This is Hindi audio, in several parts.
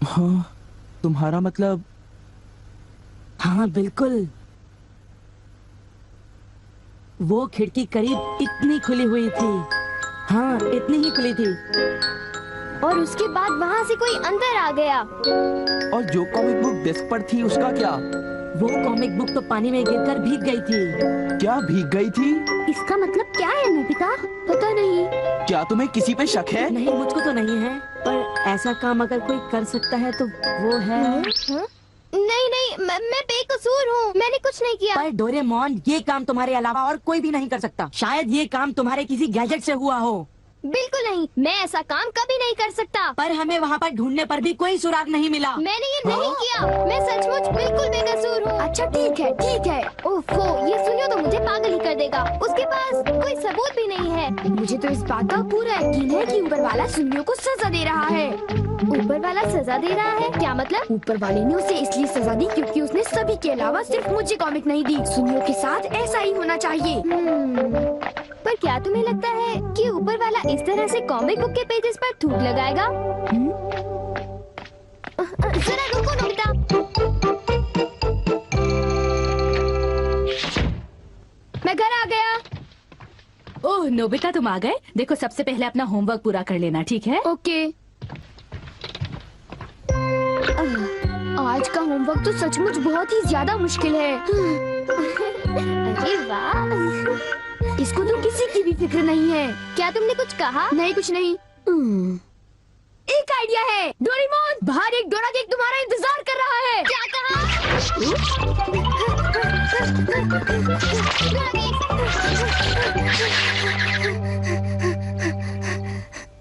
हाँ, तुम्हारा मतलब? हाँ बिल्कुल, वो खिड़की करीब इतनी खुली हुई थी। हाँ, इतनी ही खुली थी। और उसके बाद वहाँ से कोई अंदर आ गया। और जो कॉमिक बुक डेस्क पर थी उसका क्या? वो कॉमिक बुक तो पानी में गिरकर भीग गई थी। क्या भीग गई थी? इसका मतलब क्या है नोबिता? पता नहीं। क्या तुम्हें किसी पे शक है? नहीं, मुझको तो नहीं है, पर ऐसा काम अगर कोई कर सकता है तो वो है। नहीं नहीं, मैं बेकसूर हूँ, मैंने कुछ नहीं किया। पर डोरेमोन, ये काम तुम्हारे अलावा और कोई भी नहीं कर सकता। शायद ये काम तुम्हारे किसी गैजेट से हुआ हो। बिल्कुल नहीं, मैं ऐसा काम कभी नहीं कर सकता। पर हमें वहाँ पर ढूंढने पर भी कोई सुराग नहीं मिला। मैंने ये नहीं किया, मैं सचमुच बिल्कुल बेकसूर हूँ। अच्छा ठीक है ठीक है। ओफो, ये सुनियो तो मुझे पागल ही कर देगा। उसके पास कोई सबूत भी नहीं है। मुझे तो इस बात का पूरा यकीन है कि ऊपर वाला सुनियो को सजा दे रहा है। ऊपर वाला सजा दे रहा है? क्या मतलब? ऊपर वाले ने उसे इसलिए सजा दी क्योंकि उसने सभी के अलावा सिर्फ मुझे कॉमिक नहीं दी। सुनियो के साथ ऐसा ही होना चाहिए। पर क्या तुम्हें लगता है कि ऊपर वाला इस तरह से कॉमिक बुक के पेजेस पर थूक लगाएगा? जरा रुको नोबिता। मैं घर आ गया। ओह नोबिता, तुम आ गए। देखो, सबसे पहले अपना होमवर्क पूरा कर लेना, ठीक है? ओके। आज का होमवर्क तो सचमुच बहुत ही ज्यादा मुश्किल है। अरे वाह, इसको तो किसी की भी फिक्र नहीं है। क्या तुमने कुछ कहा? नहीं, कुछ नहीं। एक आइडिया है। डोरेमोन, बाहर एक डोरा केक तुम्हारा इंतजार कर रहा है। क्या कहा?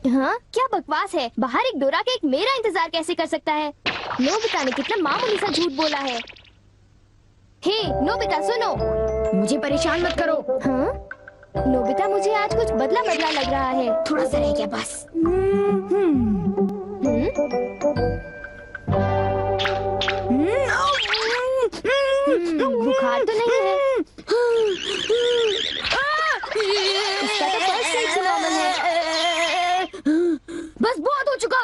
हाँ, क्या बकवास है। बाहर एक डोरा केक मेरा इंतजार कैसे कर सकता है? नोबिता ने कितना मामूली सा झूठ बोला है। हे नोबिता, सुनो, मुझे परेशान मत करो। हाँ? नोबिता, मुझे आज कुछ बदला बदला लग रहा है। थोड़ा सा रह गया बस। बुखार तो नहीं है? इसका तो फर्स्ट साइड से नॉर्मल है। बस बहुत हो चुका।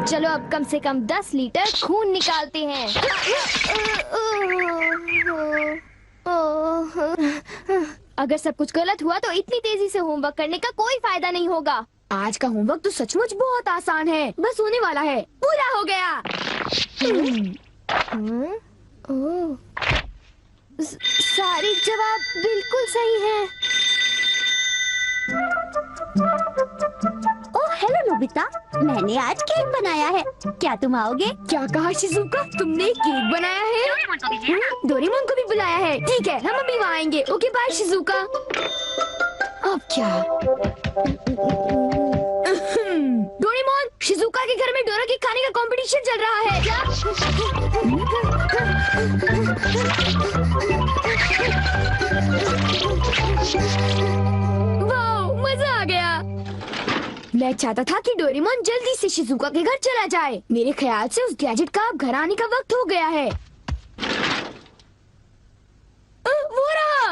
चलो अब कम से कम 10 लीटर खून निकालते हैं। अगर सब कुछ गलत हुआ तो इतनी तेजी से होमवर्क करने का कोई फायदा नहीं होगा। आज का होमवर्क तो सचमुच बहुत आसान है, बस होने वाला है। पूरा हो गया। सारे जवाब बिल्कुल सही हैं। ओह हेलो नोबिता, मैंने आज केक बनाया है, क्या तुम आओगे? क्या कहा शिजुका, तुमने केक बनाया है? डोरेमोन को भी बुलाया है। ठीक है, हम अभी वहाँ आएंगे। Okay bye Shizuka. अब क्या? डोरेमोन, शिजुका के घर में डोरा केक खाने का कंपटीशन चल रहा है। क्या? वाह, मजा आ गया। मैं चाहता था कि डोरेमोन जल्दी से शिजुका के घर चला जाए। मेरे ख्याल से उस गैजेट का अब घर आने का वक्त हो गया है। वो रहा।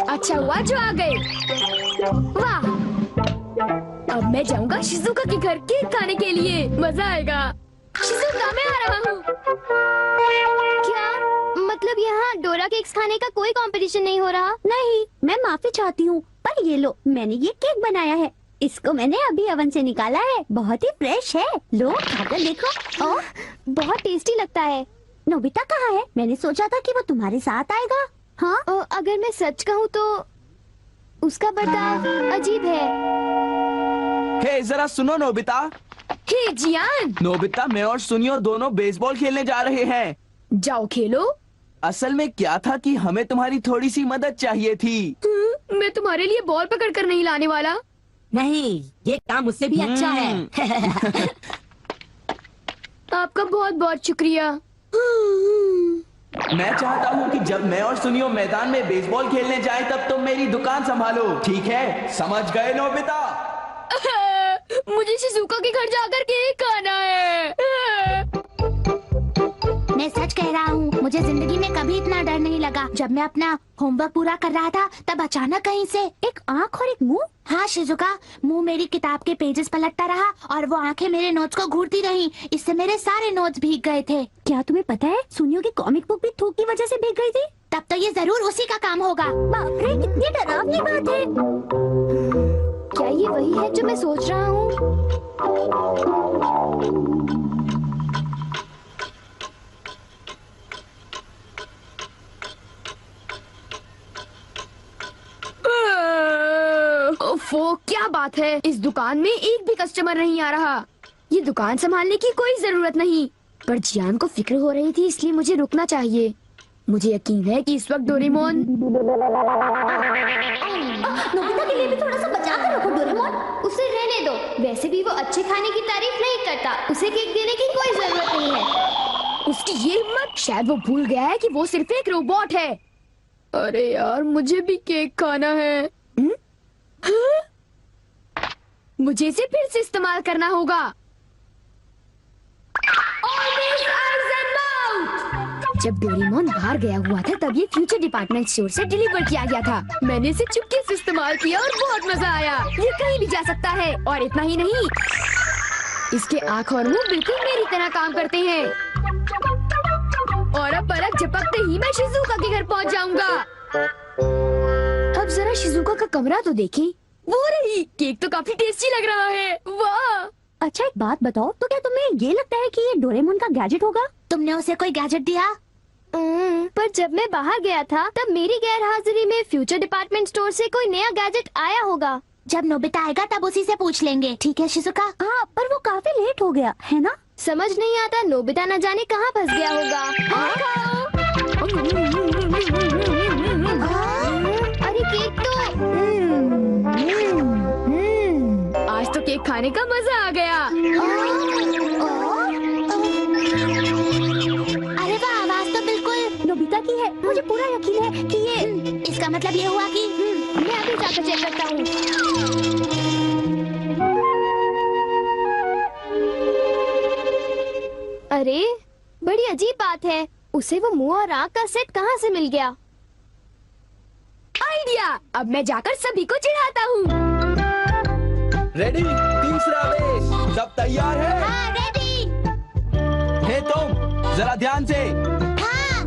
अच्छा हुआ जो आ गए। वाह, अब मैं जाऊंगा शिजुका के घर केक खाने के लिए। मजा आएगा। शिजुका, मैं आ रहा हूँ। क्या मतलब यहाँ डोरा केक्स खाने का कोई कंपटीशन नहीं हो रहा? नहीं, मैं माफी चाहती हूँ, पर ये लो, मैंने ये केक बनाया है। इसको मैंने अभी ओवन से निकाला है, बहुत ही फ्रेश है। लो खाकर देखो। ओह, बहुत टेस्टी लगता है। नोबिता कहाँ है? मैंने सोचा था कि वो तुम्हारे साथ आएगा। हाँ? अगर मैं सच कहूँ तो उसका बर्ताव अजीब है। हे जरा सुनो नोबिता। हे जियान। नोबिता, मैं और सुनियो दोनों बेसबॉल खेलने जा रहे हैं। जाओ खेलो। असल में क्या था कि हमें तुम्हारी थोड़ी सी मदद चाहिए थी। मैं तुम्हारे लिए बॉल पकड़ कर नहीं लाने वाला। नहीं, ये काम मुझसे भी अच्छा है। आपका बहुत बहुत शुक्रिया। मैं चाहता हूँ कि जब मैं और सुनियो मैदान में बेसबॉल खेलने जाएं तब तुम मेरी दुकान संभालो, ठीक है? समझ गए नोबिता? मुझे शिजुका के घर जाकर केक खाना है। मैं सच कह रहा हूँ, मुझे जिंदगी में कभी इतना डर नहीं लगा। जब मैं अपना होमवर्क पूरा कर रहा था तब अचानक कहीं से एक आँख और एक मुंह। हाँ शिजुका, मुंह मेरी किताब के पेजेस पलटता रहा और वो आंखें मेरे नोट्स को घूरती रहीं। इससे मेरे सारे नोट्स भीग गए थे। क्या तुम्हें पता है सुनियो की कॉमिक बुक भी थूक की वजह से भीग गई थी? तब तो ये जरूर उसी का काम होगा। बाप रे, कितनी डरावनी बात है। क्या ये वही है जो मैं सोच रहा हूँ? ओफो, क्या बात है, इस दुकान में एक भी कस्टमर नहीं आ रहा। ये दुकान संभालने की कोई जरूरत नहीं, पर जियान को फिक्र हो रही थी इसलिए मुझे रुकना चाहिए। मुझे यकीन है कि इस वक्त डोरेमोन। नोबिता के लिए भी थोड़ा सा बचा कर रखो डोरेमोन। उसे रहने दो, वैसे भी वो अच्छे खाने की तारीफ नहीं करता। उसे केक देने की कोई जरूरत नहीं है। उसकी ये हिम्मत, शायद वो भूल गया है कि वो सिर्फ एक रोबोट है। अरे यार, मुझे भी केक खाना है। हाँ? मुझे इसे फिर से इस्तेमाल करना होगा। जब डोरेमोन बाहर गया हुआ था तब ये फ्यूचर डिपार्टमेंट स्टोर से डिलीवर किया गया था। मैंने इसे चुपके से इस्तेमाल किया और बहुत मजा आया। ये कहीं भी जा सकता है, और इतना ही नहीं, इसके आँख और मुंह बिल्कुल मेरी तरह काम करते हैं। और अब पलक झपकते ही मैं शिजुका के घर पहुंच जाऊंगा। अब जरा शिजुका का कमरा तो देखें। वो रही, केक तो काफी टेस्टी लग रहा है। वाह! अच्छा एक बात बताओ, तो क्या तुम्हें ये लगता है कि ये डोरेमोन का गैजेट होगा? तुमने उसे कोई गैजेट दिया? पर जब मैं बाहर गया था तब मेरी गैर हाजिरी में फ्यूचर डिपार्टमेंट स्टोर से कोई नया गैजेट आया होगा। जब नोबिता आएगा तब उसी से पूछ लेंगे। ठीक है शिजुका? हाँ, पर वो काफी लेट हो गया है ना? समझ नहीं आता, नोबिता न जाने कहाँ फंस गया होगा। अरे केक तो आज तो केक खाने का मजा आ गया। अरे वाह, आवाज तो बिल्कुल नोबिता की है। मुझे पूरा यकीन है कि ये इसका मतलब ये हुआ कि मैं अभी जाकर चेक करता हूँ। अरे बड़ी अजीब बात है, उसे वो मुंह और आँख का सेट कहाँ से मिल गया? आइडिया! अब मैं जाकर सभी को चिढ़ाता हूँ। रेडी? तीसरा बेस, सब तैयार है? हाँ, रेडी। हे तुम, जरा ध्यान से। हाँ।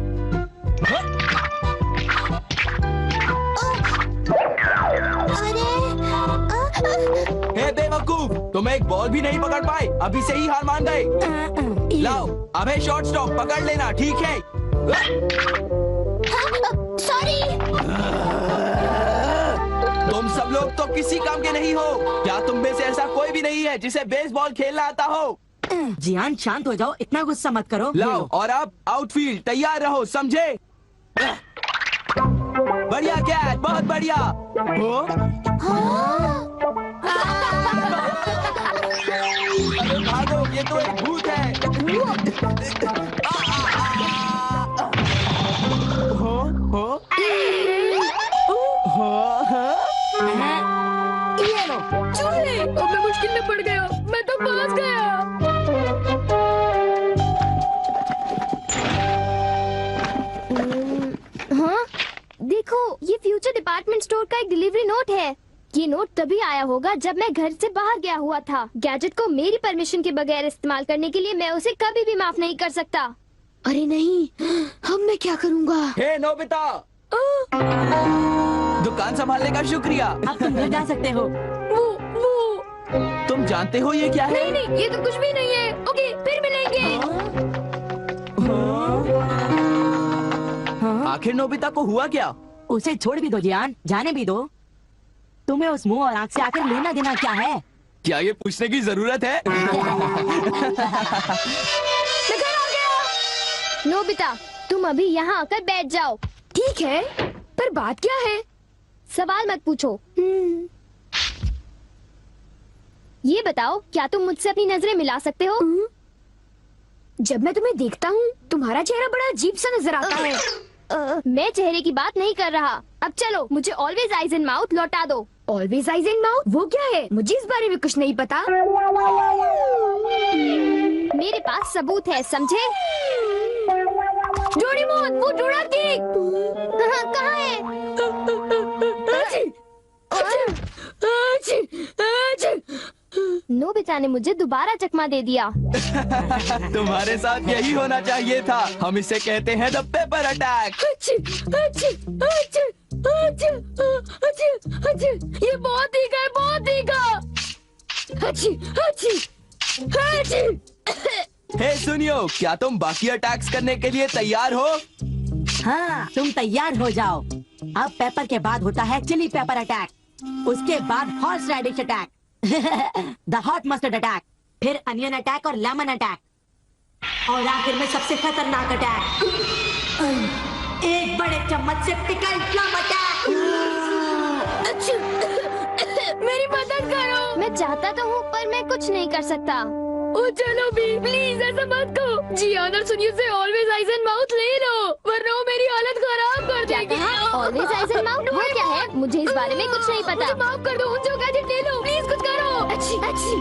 हे बेवकूफ, तुम एक बॉल भी नहीं पकड़ पाए, अभी से ही हार मान गए। लाओ, अब है शॉर्ट स्टॉप, पकड़ लेना, ठीक है? सॉरी। तुम सब लोग तो किसी काम के नहीं हो। क्या तुम में से ऐसा कोई भी नहीं है जिसे बेसबॉल खेलना आता हो? जियान शांत हो जाओ, इतना गुस्सा मत करो। लाओ, और अब आउटफील्ड तैयार रहो, समझे? बढ़िया कैच, बहुत बढ़िया। अरे भागो, ये तो एक भूत है। ये लो, चूहे! अब मैं मुश्किल में पड़ गया, मैं तो फंस गया। हाँ, देखो, ये फ्यूचर डिपार्टमेंट स्टोर का एक डिलीवरी नोट है। ये नोट तभी आया होगा जब मैं घर से बाहर गया हुआ था। गैजेट को मेरी परमिशन के बगैर इस्तेमाल करने के लिए मैं उसे कभी भी माफ नहीं कर सकता। अरे नहीं, अब मैं क्या करूँगा? हे नोबिता, दुकान संभालने का शुक्रिया। अब तुम घर जा सकते हो। वो तुम जानते हो ये क्या है? नहीं, ये तो कुछ भी नहीं है। ओके, फिर मिलेंगे। आखिर नोबिता को हुआ क्या? उसे छोड़ भी दो जियान, जाने भी दो। तुम्हें उस मुंह और आँख से आखिर लेना देना क्या है? क्या ये पूछने की जरूरत है? नोबिता, तुम अभी यहाँ आकर बैठ जाओ। ठीक है, पर बात क्या है? सवाल मत पूछो। ये बताओ, क्या तुम मुझसे अपनी नजरें मिला सकते हो? जब मैं तुम्हें देखता हूँ, तुम्हारा चेहरा बड़ा अजीब सा नजर आता है। मैं चेहरे की बात नहीं कर रहा। अब चलो, मुझे ऑलवेज आइज एंड माउथ लौटा दो। Always eyes and mouth? वो क्या है? मुझे इस बारे में कुछ नहीं पता। मेरे पास सबूत है, समझे? डोरेमोन, वो डोरा केक कहाँ है? नोबिता ने मुझे दोबारा चकमा दे दिया। तुम्हारे साथ यही होना चाहिए था। हम इसे कहते हैं द पेपर अटैक। ये बहुत तीखा है, बहुत तीखा। हे सुनियो, क्या तुम बाकी अटैक्स करने के लिए तैयार हो? हाँ, तुम तैयार हो जाओ। अब पेपर के बाद होता है चिली पेपर अटैक, उसके बाद horseradish attack, the hot mustard attack, फिर अनियन अटैक और लेमन अटैक, और आखिर में सबसे खतरनाक अटैक, एक बड़े चम्मच से पिकल प्लम अटैक। मेरी मदद करो। मैं चाहता तो हूँ पर मैं कुछ नहीं कर सकता। ओ चलो भी, प्लीज ऐसा मत करो। जियान और सुनियो से ऑलवेज आइज एंड माउथ ले लो, वरना वो मेरी हालत खराब कर देगी। ऑलवेज आइज एंड माउथ वो क्या है? मुझे इस बारे में कुछ नहीं पता। मुझे माफ कर दो, उन जो गैजेट ले लो, प्लीज कुछ करो। अच्छी अच्छी